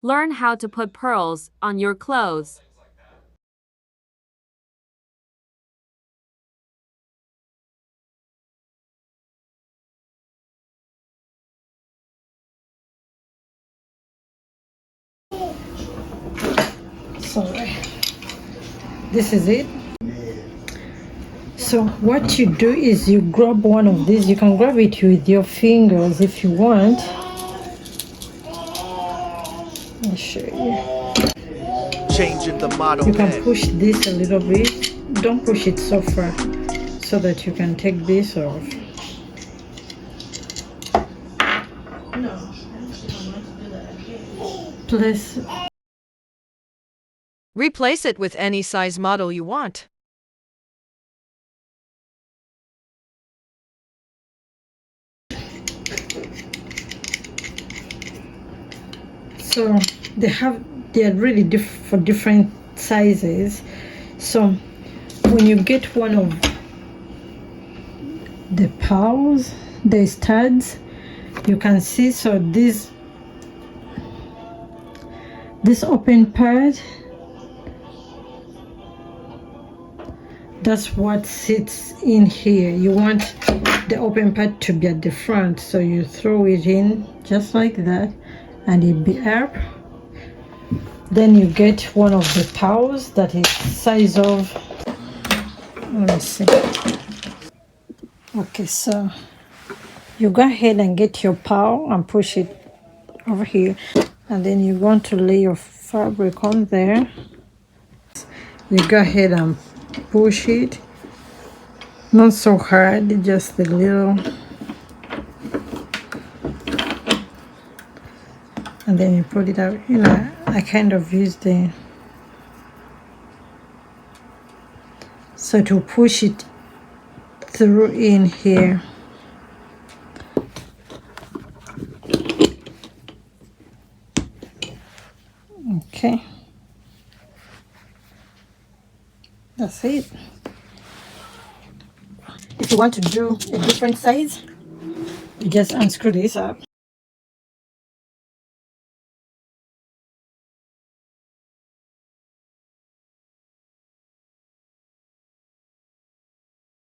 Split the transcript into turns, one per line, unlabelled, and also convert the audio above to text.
Learn how to put pearls on your clothes.
So this is it. So what you do is you grab one of these. You can grab it with your fingers if you want. I'll show you.
Changing the model.
You can push this a little bit. Don't push it so far so that you can take this off. No, place.
Replace it with any size model you want.
So they're really for different sizes. So when you get one of the pearls, the studs, you can see, so this open part, that's what sits in here. You want the open part to be at the front, so you throw it in just like that and it be up. Then you get one of the pearls that is size of, let me see. Okay, so you go ahead and get your pearl and push it over here, and then you're going to lay your fabric on there. You go ahead and push it, not so hard, just a little, and then you put it out. You know, I kind of use the, so to push it through in here. Okay, that's it. If you want to do a different size, you just unscrew this up.